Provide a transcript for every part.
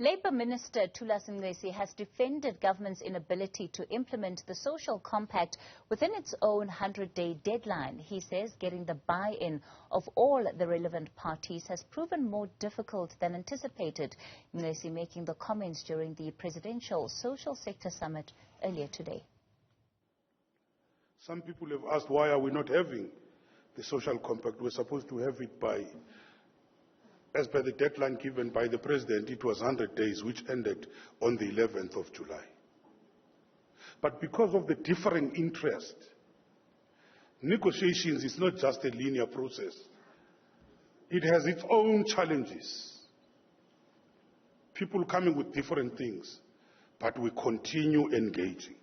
Labour Minister Thulas Nxesi has defended government's inability to implement the social compact within its own 100-day deadline. He says getting the buy-in of all the relevant parties has proven more difficult than anticipated. Nxesi making the comments during the Presidential Social Sector Summit earlier today. Some people have asked, why are we not having the social compact? We're supposed to have it as per the deadline given by the President. It was 100 days, which ended on the 11th of July. But because of the differing interest, negotiations is not just a linear process. It has its own challenges. People coming with different things, but we continue engaging.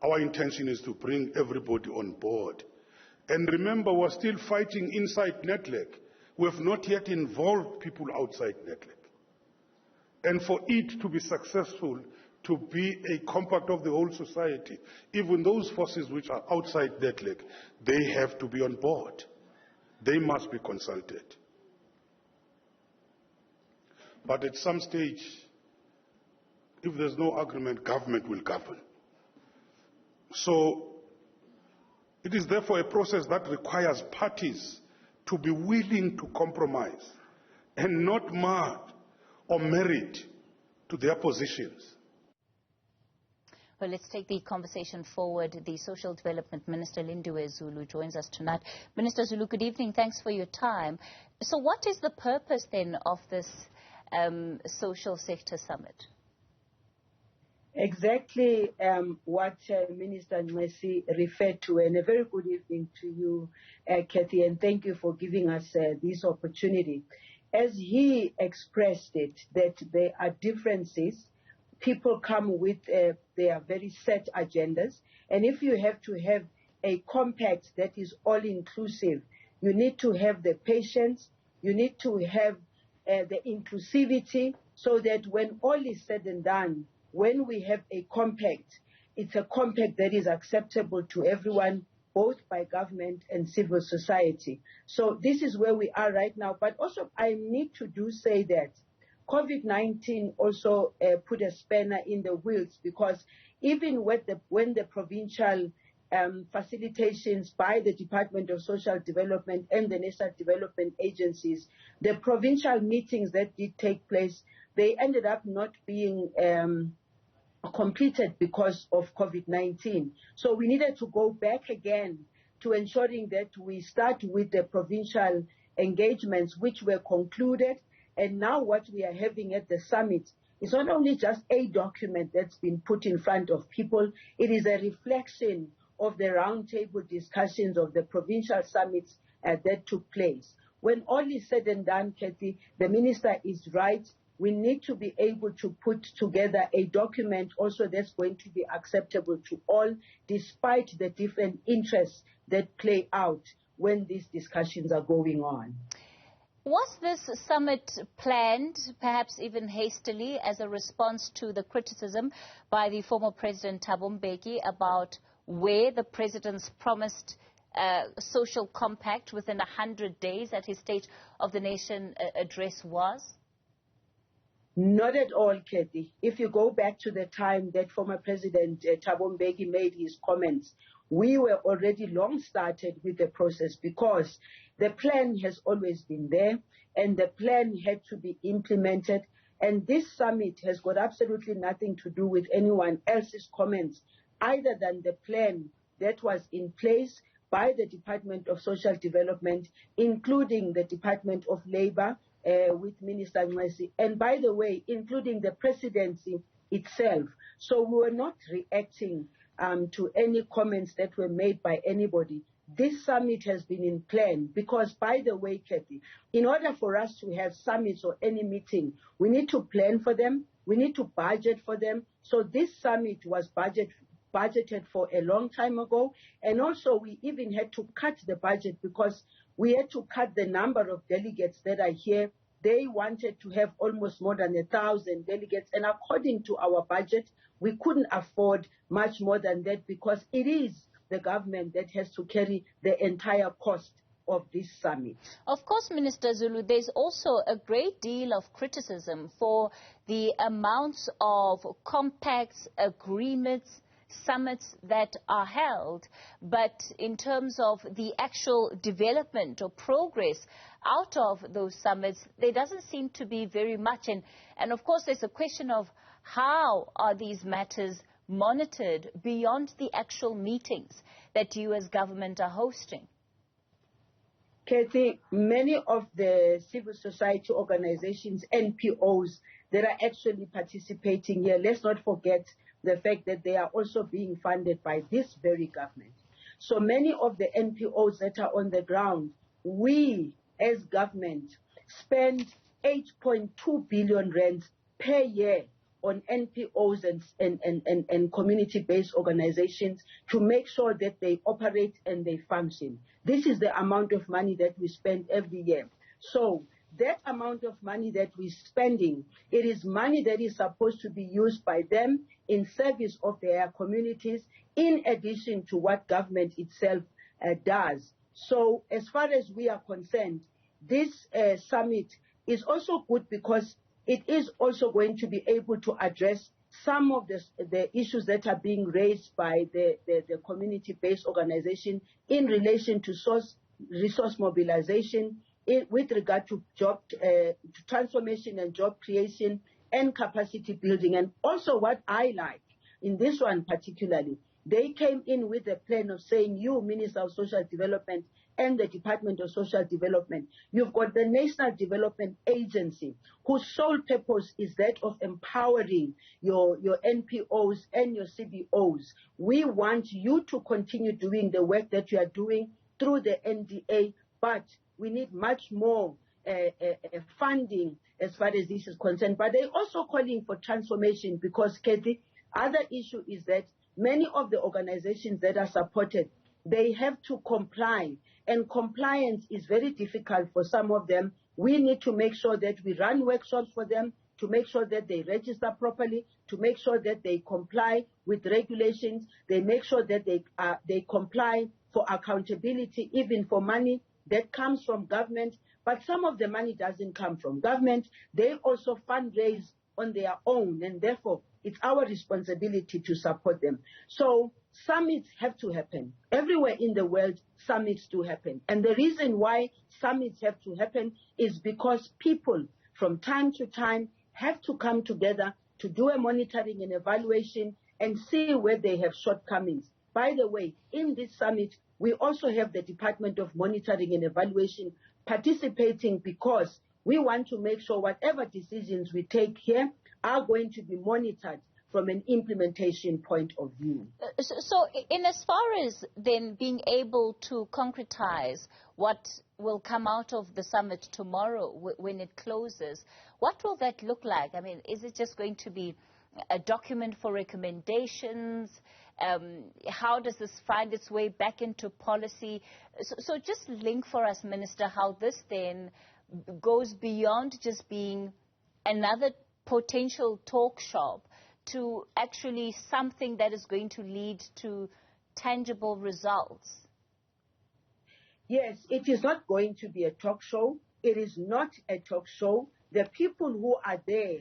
Our intention is to bring everybody on board. And remember, we're still fighting inside NETLEC. We have not yet involved people outside NETLEC. And for it to be successful, to be a compact of the whole society, even those forces which are outside NETLEC, they have to be on board. They must be consulted. But at some stage, if there's no agreement, government will govern. So it is therefore a process that requires parties to be willing to compromise and not mad or married to their positions. Well, let's take the conversation forward. The Social Development Minister, Lindiwe Zulu, joins us tonight. Minister Zulu, good evening. Thanks for your time. So what is the purpose then of this Social Sector Summit? Exactly what Minister Nxesi referred to, and a very good evening to you, Kathy, and thank you for giving us this opportunity. As he expressed it, that there are differences, people come with their very set agendas, and if you have to have a compact that is all-inclusive, you need to have the patience, you need to have the inclusivity, so that when all is said and done, when we have a compact, it's a compact that is acceptable to everyone, both by government and civil society. So this is where we are right now. But also I need to say that COVID-19 also put a spanner in the wheels, because even when the provincial facilitations by the Department of Social Development and the national development agencies, the provincial meetings that did take place, they ended up not being completed because of COVID-19. So we needed to go back again to ensuring that we start with the provincial engagements which were concluded. And now what we are having at the summit is not only just a document that's been put in front of people, it is a reflection of the roundtable discussions of the provincial summits that took place. When all is said and done, Kathy, the minister is right. We need to be able to put together a document also that's going to be acceptable to all, despite the different interests that play out when these discussions are going on. Was this summit planned, perhaps even hastily, as a response to the criticism by the former President Thabo Mbeki about where the President's promised social compact within 100 days at his State of the Nation address was? Not at all, Kathy. If you go back to the time that former President Thabo Mbeki made his comments, we were already long started with the process, because the plan has always been there and the plan had to be implemented. And this summit has got absolutely nothing to do with anyone else's comments, either than the plan that was in place by the Department of Social Development, including the Department of Labour, with Minister Nxesi, and by the way, including the presidency itself. So we were not reacting to any comments that were made by anybody. This summit has been in plan because, by the way, Kathy, in order for us to have summits or any meeting, we need to plan for them, we need to budget for them. So this summit was budgeted for a long time ago, and also we even had to cut the budget because we had to cut the number of delegates that are here. They wanted to have almost more than 1,000 delegates, and according to our budget, we couldn't afford much more than that, because it is the government that has to carry the entire cost of this summit. Of course, Minister Zulu, there's also a great deal of criticism for the amounts of compacts, agreements, summits that are held, but in terms of the actual development or progress out of those summits, there doesn't seem to be very much. And of course, there's a question of how are these matters monitored beyond the actual meetings that you as government are hosting? Kathy, many of the civil society organizations, NPOs, that are actually participating here, let's not forget the fact that they are also being funded by this very government. So many of the NPOs that are on the ground, we as government spend 8.2 billion rands per year on NPOs and community-based organizations to make sure that they operate and they function. This is the amount of money that we spend every year. So that amount of money that we're spending, it is money that is supposed to be used by them in service of their communities, in addition to what government itself does. So as far as we are concerned, this summit is also good because it is also going to be able to address some of the issues that are being raised by the community-based organization in relation to resource mobilization, with regard to job transformation and job creation and capacity building. And also what I like in this one particularly, they came in with a plan of saying, you, Minister of Social Development and the Department of Social Development, you've got the National Development Agency, whose sole purpose is that of empowering your NPOs and your CBOs. We want you to continue doing the work that you are doing through the NDA, but we need much more funding as far as this is concerned. But they're also calling for transformation because, Kathy, other issue is that many of the organizations that are supported, they have to comply, and compliance is very difficult for some of them. We need to make sure that we run workshops for them, to make sure that they register properly, to make sure that they comply with regulations, they make sure that they comply for accountability, even for money that comes from government. But some of the money doesn't come from government. They also fundraise on their own, and therefore it's our responsibility to support them. So summits have to happen. Everywhere in the world, summits do happen. And the reason why summits have to happen is because people from time to time have to come together to do a monitoring and evaluation and see where they have shortcomings. By the way, in this summit, we also have the Department of Monitoring and Evaluation participating because we want to make sure whatever decisions we take here are going to be monitored from an implementation point of view. So in as far as then being able to concretize what will come out of the summit tomorrow when it closes, what will that look like? I mean, is it just going to be a document for recommendations? How does this find its way back into policy? So just link for us, Minister, how this then goes beyond just being another potential talk shop to actually something that is going to lead to tangible results. Yes, it is not going to be a talk show. It is not a talk show. The people who are there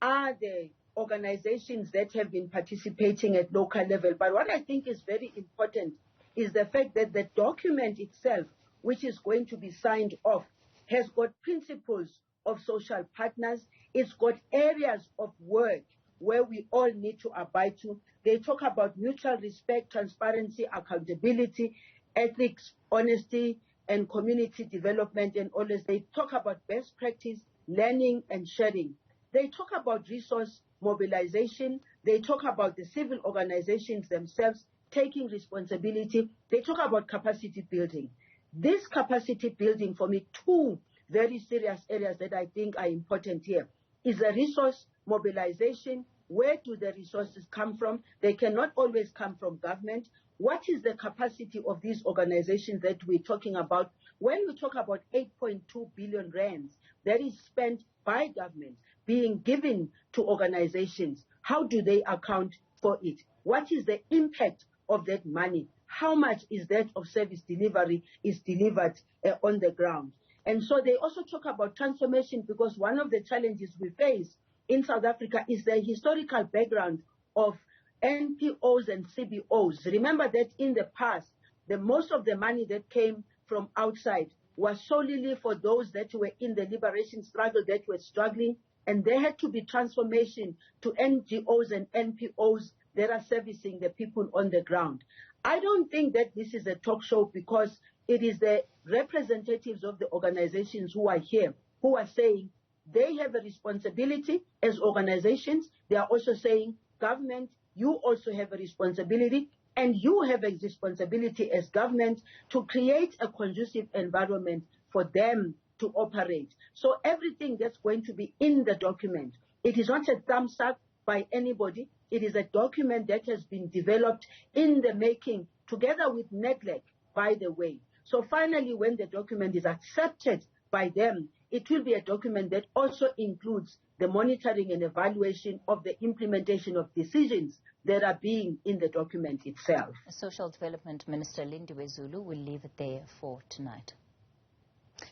are the organizations that have been participating at local level. But what I think is very important is the fact that the document itself, which is going to be signed off, has got principles of social partners. It's got areas of work where we all need to abide to. They talk about mutual respect, transparency, accountability, ethics, honesty, and community development, and all this. They talk about best practice, learning, and sharing. They talk about resource mobilization. They talk about the civil organizations themselves taking responsibility. They talk about capacity building. This capacity building, for me, two very serious areas that I think are important here is the resource mobilization. Where do the resources come from? They cannot always come from government. What is the capacity of these organizations that we're talking about? When we talk about 8.2 billion rands that is spent by government being given to organizations, how do they account for it? What is the impact of that money? how much is that of service delivery is delivered on the ground. And so they also talk about transformation, because one of the challenges we face in South Africa is the historical background of NPOs and CBOs. Remember that in the past, most of the money that came from outside was solely for those that were in the liberation struggle, that were struggling, and there had to be transformation to NGOs and NPOs that are servicing the people on the ground. I don't think that this is a talk show, because it is the representatives of the organizations who are here who are saying they have a responsibility as organizations. They are also saying, government, you also have a responsibility, and you have a responsibility as government to create a conducive environment for them to operate. So everything that's going to be in the document, it is not a thumbs up by anybody. It is a document that has been developed in the making together with NEDLEC, by the way. So finally, when the document is accepted by them, it will be a document that also includes the monitoring and evaluation of the implementation of decisions that are being in the document itself. Social Development Minister Lindiwe Zulu will leave it there for tonight.